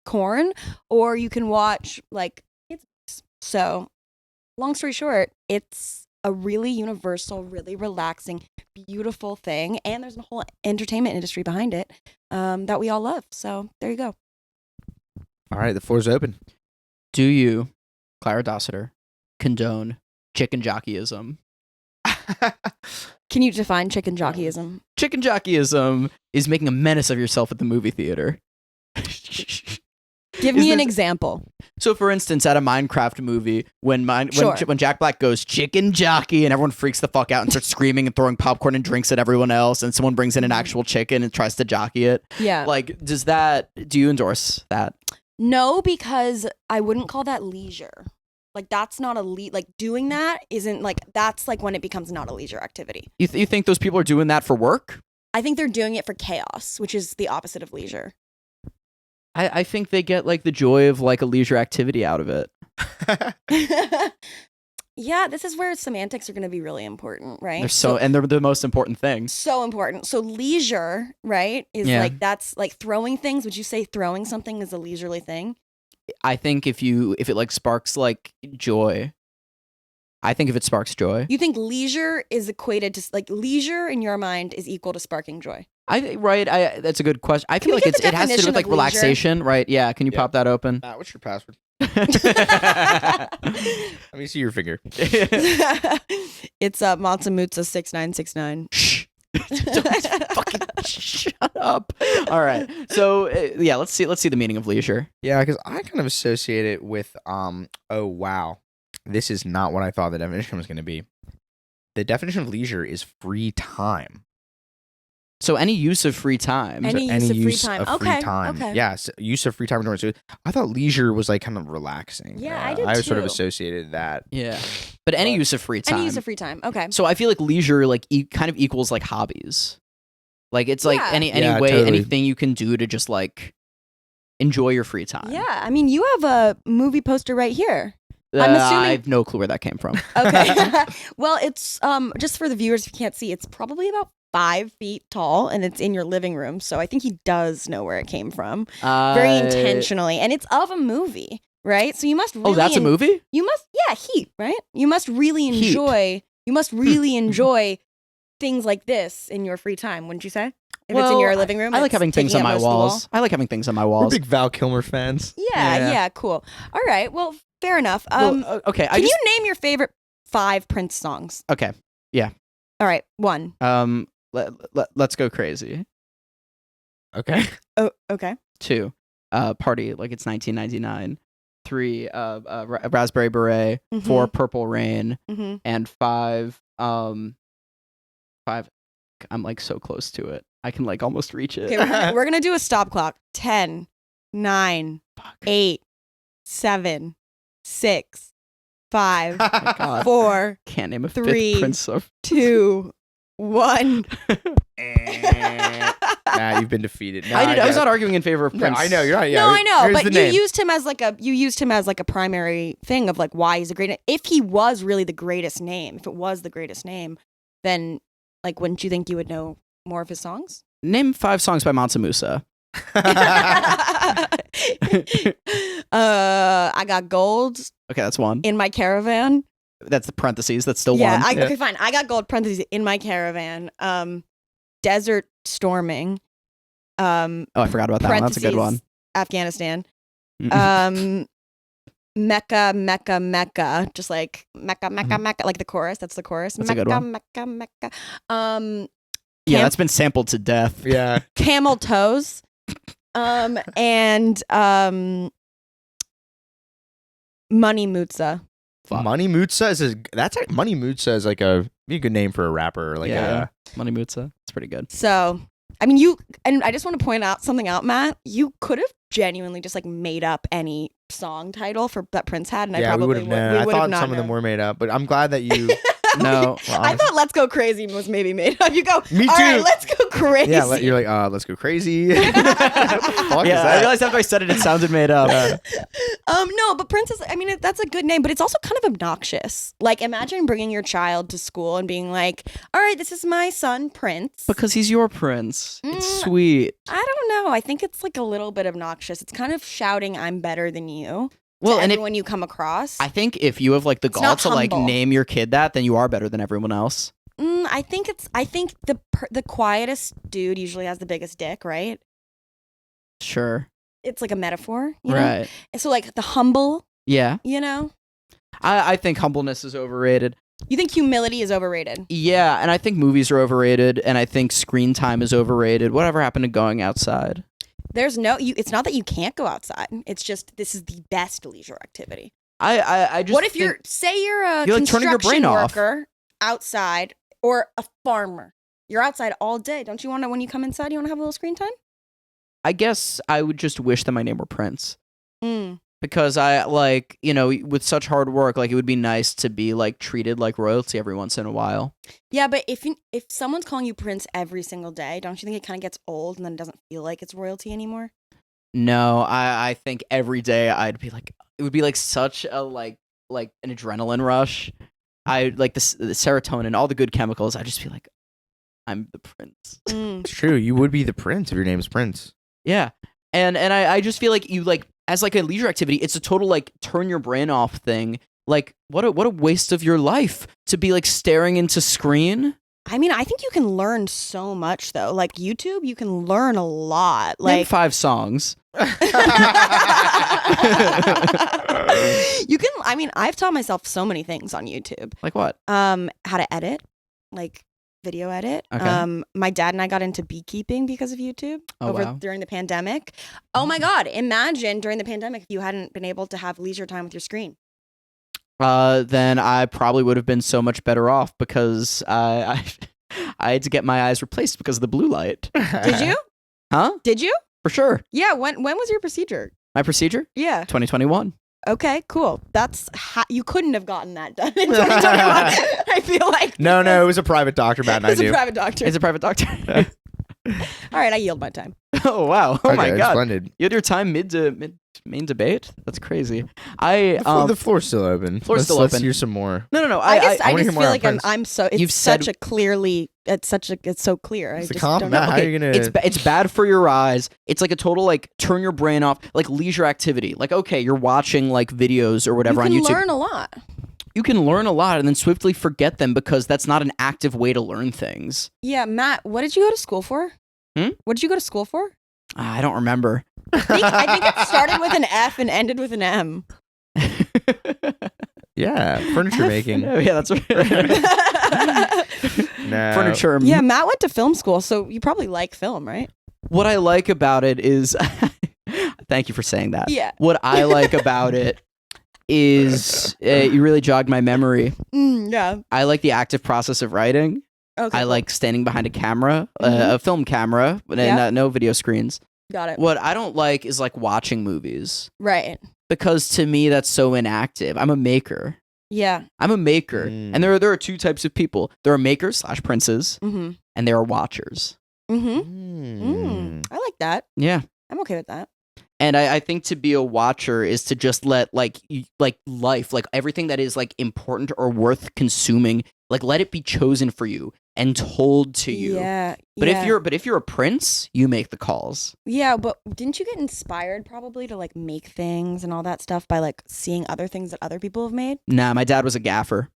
corn, or you can watch like kids. So long story short, it's a really universal, really relaxing, beautiful thing, and there's a whole entertainment industry behind it that we all love. So there you go. All right, the floor's open. Do you, Clara Dossetter, condone chicken jockeyism? Can you define chicken jockeyism? Chicken jockeyism is making a menace of yourself at the movie theater. Give me an example. So, for instance, at a Minecraft movie, when Sure. when Jack Black goes chicken jockey and everyone freaks the fuck out and starts screaming and throwing popcorn and drinks at everyone else, and someone brings in an actual chicken and tries to jockey it. Yeah. Like, do you endorse that? No, because I wouldn't call that leisure. Like that's not a like doing that isn't like that's like when it becomes not a leisure activity. You think those people are doing that for work? I think they're doing it for chaos, which is the opposite of leisure. I think they get like the joy of like a leisure activity out of it. Yeah, this is where semantics are going to be really important, right? And they're the most important things. So important. So leisure, right, is like that's like throwing things. Would you say throwing something is a leisurely thing? I think if it like sparks like joy. I think if it sparks joy. You think leisure is equated to like leisure in your mind is equal to sparking joy? That's a good question. I feel like it has to do with like relaxation, right? Yeah. Can you pop that open? What's your password? Let me see your finger. It's Mansa Musa 6969. Shh. Fucking shut up. All right. So let's see the meaning of leisure. Yeah, because I kind of associate it with oh wow, this is not what I thought the definition was going to be. The definition of leisure is free time. So any use of free time. Any use of free time. Okay. Yeah, so use of free time. So I thought leisure was like kind of relaxing. Yeah, I did I too. sort of associated that. Yeah, but any use of free time. Any use of free time. Okay. So I feel like leisure like kind of equals like hobbies. Like it's like any way, totally. anything you can do to just like enjoy your free time. Yeah, I mean, you have a movie poster right here. I'm assuming I have no clue where that came from. Okay. Well, it's just for the viewers who can't see, it's probably about 5 feet tall and it's in your living room. So I think he does know where it came from very intentionally. And it's of a movie, right? So you must really that's a movie? You must, Heat, right? You must really enjoy, things like this in your free time, wouldn't you say? If it's in your living room. I like having things on my walls. I like having things on my walls. We're big Val Kilmer fans. Yeah, cool. All right, well, fair enough. Okay. Can you name your favorite 5 Prince songs? Okay. Yeah. All right, 1. Let's go crazy. Okay. Oh, okay. 2, Party Like It's 1999. 3, Raspberry Beret. Mm-hmm. 4, Purple Rain. Mm-hmm. And 5, 5. I'm like so close to it. I can like almost reach it. Okay, we're gonna do a stop clock. 10, 9, 8, 7, 6, 5, Oh God. 4, Can't name a 3, 5th Prince song. 2, 1. Nah, you've been defeated. No, I was not arguing in favor of Prince. I know you're right. Yeah, No, I know, here's but the name. you used him as like a primary thing of like why he's a great. If he was really the greatest name, if it was the greatest name, then like wouldn't you think you would know more of his songs? Name 5 songs by Mansa Musa. I got gold Okay, that's 1. in my caravan. That's the parentheses. That's still 1. Okay, fine. I got gold parentheses in my caravan. Desert storming. I forgot about that one. That's a good one. Afghanistan. Mecca, Mecca, Mecca. Just like Mecca, Mecca, Mecca. Like the chorus. That's the chorus. That's Mecca, a good one. Mecca, Mecca. Yeah, that's been sampled to death. Yeah. Camel toes. And Money Musa. Fuck. Money Musa Money Musa is like be a good name for a rapper. Like Money Musa. It's pretty good. So, I mean, and I just want to point out something out, Matt. You could have genuinely just like made up any song title for that Prince had, and I probably would have known. I thought some of them known. were made up, but I'm glad that you. No, I thought "Let's Go Crazy" was maybe made up. You go, Me all too. right, let's go crazy. Yeah, you're like, let's go crazy. What the fuck is Yeah, that? I realized after I said it, it sounded made up. No, but Prince is. I mean, that's a good name, but it's also kind of obnoxious. Like, imagine bringing your child to school and being like, "All right, this is my son, Prince." Because he's your prince. It's sweet. I don't know. I think it's like a little bit obnoxious. It's kind of shouting, "I'm better than you." Well, to and everyone you come across. I think if you have like the gall not to like humble. name your kid that, then you are better than everyone else. I think the quietest dude usually has the biggest dick, right? Sure. It's like a metaphor, you know? Right. So like the humble, Yeah. you know? I think humbleness is overrated. You think humility is overrated? Yeah, and I think movies are overrated, and I think screen time is overrated. Whatever happened to going outside? There's it's not that you can't go outside. It's just this is the best leisure activity. I just What if think- you're a You're, like, turning your construction brain off. worker outside or a farmer? You're outside all day. Don't you want to, when you come inside, you want to have a little screen time? I guess I would just wish that my name were Prince. Mm. because I like, with such hard work, like it would be nice to be like treated like royalty every once in a while. Yeah, but if someone's calling you Prince every single day, don't you think it kind of gets old and then it doesn't feel like it's royalty anymore? No, I think every day I'd be like, it would be like such a like an adrenaline rush. I like the serotonin, all the good chemicals. I'd just be like, I'm the prince. Mm. It's true. You would be the prince if your name is Prince. Yeah. And I just feel like you like as like a leisure activity, it's a total like turn your brain off thing. Like what a waste of your life to be like staring into screen. I mean, I think you can learn so much though. Like YouTube, you can learn a lot. Name Like 5 songs. you can. I mean, I've taught myself so many things on YouTube. Like what? How to edit, like video edit. Okay. My dad and I got into beekeeping because of YouTube Oh, wow. during the pandemic. Oh my God! Imagine during the pandemic if you hadn't been able to have leisure time with your screen. Then I probably would have been so much better off because I had to get my eyes replaced because of the blue light. Did you? Huh? Did you? For sure. Yeah. When was your procedure? My procedure? Yeah. 2021. Okay. Cool. That's you couldn't have gotten that done in 2021. I feel like. No, it was a private doctor, Matt and I It's a knew. private doctor. It's a private doctor. All right. I yield my time. Oh, wow. Oh, my Okay, God. Splendid. You had your time mid main debate? That's crazy. The floor's still open. Floor's still open. Let's hear some more. No. I wanna just hear feel more on like Prince. I'm so. It's You've such said- a clearly. It's so clear. It's I a just compliment. don't know. How are you gonna? It's bad for your eyes. It's like a total like turn your brain off, like leisure activity. Like okay, you're watching like videos or whatever on You YouTube. can learn a lot. You can learn a lot and then swiftly forget them because that's not an active way to learn things. Yeah, Matt. What did you go to school for? What did you go to school for? I don't remember. I think it started with an F and ended with an M. Yeah, furniture making. Yeah, that's right. No. Furniture. Yeah, Matt went to film school, so you probably like film, right? What I like about it is, thank you for saying that. Yeah. What I like about it is, you really jogged my memory. Yeah. I like the active process of writing. Okay. I like standing behind a camera, a film camera, and Yeah. no video screens. Got it. What I don't like is like watching movies Right. because to me that's so inactive. I'm a maker. Yeah. I'm a maker, Mm. and there are 2 types of people. There are makers / princes, Mm-hmm. and there are watchers. Mm-hmm. I like that. Yeah. I'm okay with that. And I think to be a watcher is to just let like life, like everything that is like important or worth consuming, like let it be chosen for you and told to you. Yeah. But yeah. if you're a prince, you make the calls. Yeah, but didn't you get inspired probably to like make things and all that stuff by like seeing other things that other people have made? Nah, my dad was a gaffer.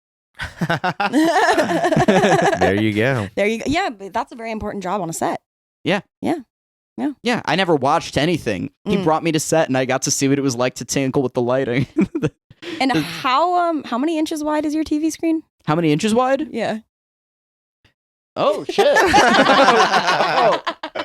There you go. There you go. Yeah, but that's a very important job on a set. Yeah, I never watched anything. He brought me to set, and I got to see what it was like to tinkle with the lighting. And how many inches wide is your TV screen? How many inches wide? Yeah. Oh shit!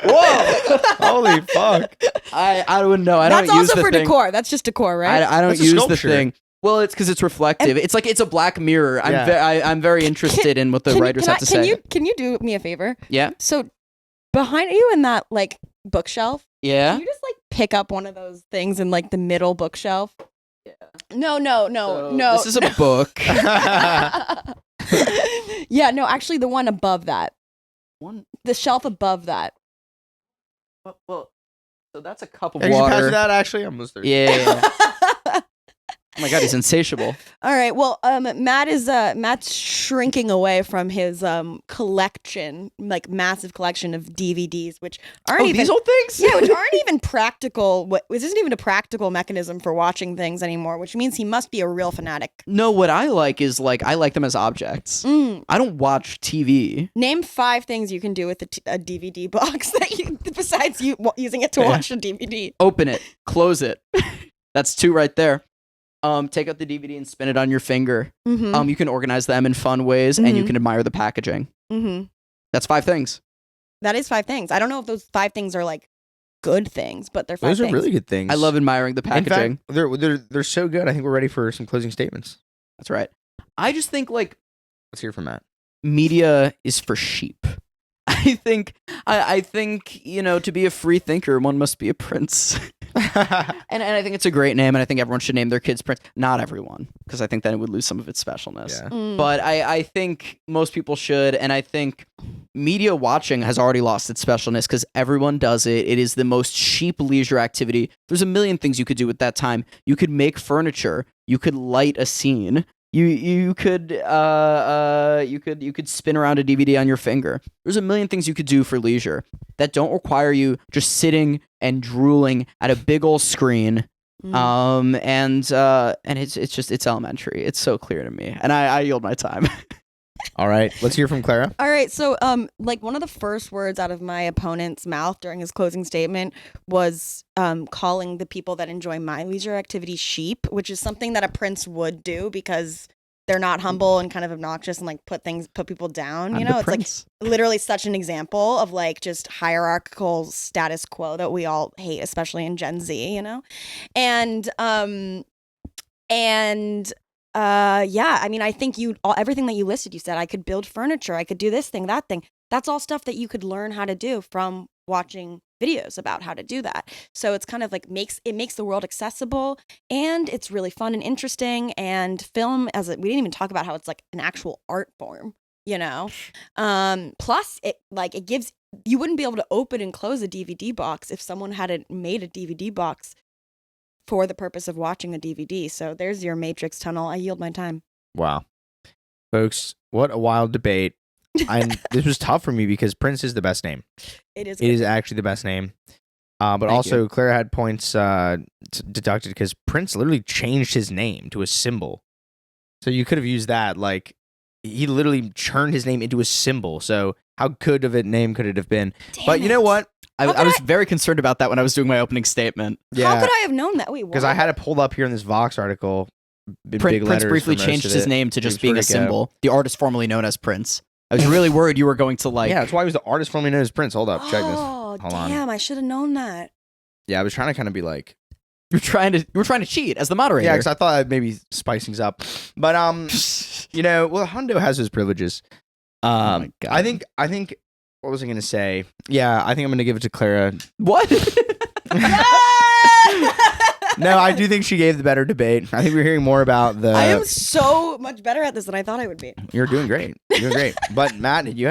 Whoa! Holy fuck. I wouldn't know. I That's don't use also the for thing. decor. That's just decor, right? I don't That's a use the sculpture. thing. Well, it's because it's reflective. It's like it's a black mirror. Yeah. I'm very interested in what the writers have to say. Can you do me a favor? Yeah. So behind you in that like bookshelf, Yeah. can you just like pick up one of those things in like the middle bookshelf? Yeah. No. This is a book. Yeah, no, actually the one above that. One. The shelf above that. Well, so that's a cup of Hey, did you pass water. that actually? I'm almost there. Yeah. Oh my god, he's insatiable. All right. Well, Matt's shrinking away from his collection, like massive collection of DVDs, which aren't even these old things? yeah, which aren't even practical. This isn't even a practical mechanism for watching things anymore, which means he must be a real fanatic. No, what I like is like I like them as objects. I don't watch TV. Name 5 things you can do with a DVD box that you besides you using it to watch a DVD. Open it, close it. That's 2 right there. Take out the DVD and spin it on your finger. Mm-hmm. You can organize them in fun ways, and you can admire the packaging. Mm-hmm. That's 5 things. That is 5 things. I don't know if those 5 things are like good things, but they're 5 Those things. are really good things. I love admiring the In packaging. fact, they're so good. I think we're ready for some closing statements. That's right. I just think like Let's hear from Matt. media is for sheep. I think to be a free thinker, one must be a prince. And I think it's a great name, and I think everyone should name their kids Prince. Not everyone, because I think then it would lose some of its specialness. Yeah. But I think most people should, and I think media watching has already lost its specialness because everyone does it. It is the most cheap leisure activity. There's a million things you could do with that time. You could make furniture. You could light a scene. You could spin around a DVD on your finger. There's a million things you could do for leisure that don't require you just sitting and drooling at a big old screen. And it's elementary. It's so clear to me, and I yield my time. All right, let's hear from Clara. All right, so like one of the first words out of my opponent's mouth during his closing statement was calling the people that enjoy my leisure activity sheep, which is something that a prince would do because they're not humble and kind of obnoxious and like put people down. You know, it's Prince. like literally such an example of like just hierarchical status quo that we all hate, especially in Gen Z. You know, and yeah, I mean, I think everything that you listed, you said I could build furniture, I could do this thing, that thing. That's all stuff that you could learn how to do from watching videos about how to do that. So it's kind of like makes the world accessible, and it's really fun and interesting. And film, we didn't even talk about how it's like an actual art form, you know. Plus, it gives, you wouldn't be able to open and close a DVD box if someone hadn't made a DVD box for the purpose of watching a DVD. So there's your Matrix tunnel. I yield my time. Wow. Folks, what a wild debate. This was tough for me because Prince is the best name. It is. It is actually the best name. But Thank also, you. Clara had points deducted because Prince literally changed his name to a symbol. So you could have used that. Like, he literally churned his name into a symbol. So how good of a name could it have been? Damn But you know it. what? I was very concerned about that when I was doing my opening statement. How could I have known that? Wait, what? Because I had it pulled up here in this Vox article. Big Prince letters briefly for most changed of his it. name to He was just being a pretty good. symbol. The artist formerly known as Prince. I was really worried you were going to like. Yeah, that's why he was the artist formerly known as Prince. Hold up, check this. Oh, Hold on. damn! I should have known that. Yeah, I was trying to kind of be like, You were trying to cheat as the moderator. yeah, because I thought I'd maybe spice things up. But you know, well, Hundo has his privileges. my God. I think. What was I gonna say? Yeah, I think I'm gonna give it to Clara. What? No, I do think she gave the better debate. I think we're hearing more about the. I am so much better at this than I thought I would be. You're doing great. You're doing great. But Matt, you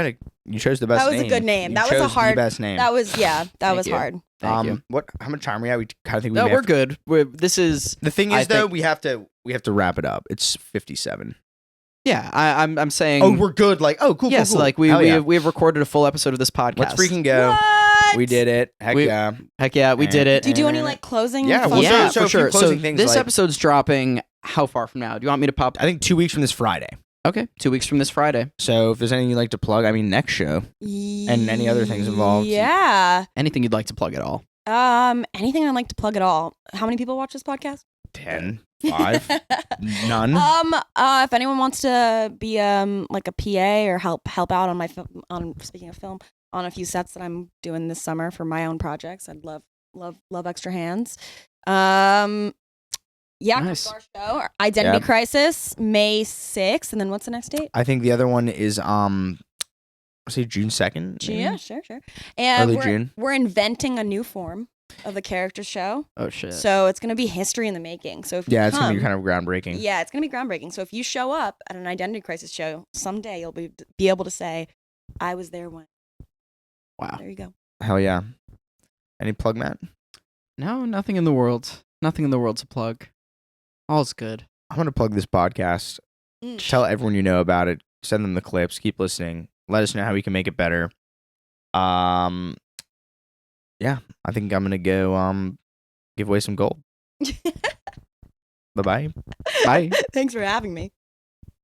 chose the best. That was a name. good name. You That was a chose the hard- best name. That was that Thank was you. hard. Thank you. How much time are we at? We kind of think we. No, may we're have to- good. This is. The thing I is, though, think- we have to wrap it up. It's 57. Yeah, I'm saying. Oh, we're good. Like, oh, cool. yes, cool, cool. like we Hell yeah. have recorded a full episode of this podcast. Let's freaking go. What? We did it. Heck We- yeah. Heck yeah, we did it. Do you do any like closing? Yeah, fun well, Yeah, so for a few sure. So closing things, this like- episode's dropping. How far from now? Do you want me to pop? I think 2 weeks from this Friday. Okay, 2 weeks from this Friday. So if there's anything you'd like to plug, I mean, next show. And any other things involved? Yeah. Anything you'd like to plug at all? Anything I'd like to plug at all. How many people watch this podcast? 10, 5, none. If anyone wants to be like a PA or help out on my speaking of film, on a few sets that I'm doing this summer for my own projects, I'd love extra hands. Yeah, Nice. come to our show, Identity Yep. Crisis, May 6th, and then what's the next date? I think the other one is say June 2nd. maybe? Yeah, sure. And Early we're, June. we're inventing a new form of the character show. Oh shit. So it's going to be history in the making. So if you Yeah, it's gonna be come- kind of groundbreaking. Yeah, it's going to be groundbreaking. So if you show up at an Identity Crisis show, someday you'll be able to say, I was there when. Wow. There you go. Hell yeah. Any plug, Matt? No, nothing in the world. Nothing in the world to plug. All's good. I'm gonna plug this podcast. Mm. Tell everyone you know about it. Send them the clips. Keep listening. Let us know how we can make it better. Yeah, I think I'm gonna go give away some gold. Bye-bye. Bye. Thanks for having me.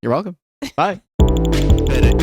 You're welcome. Bye. Better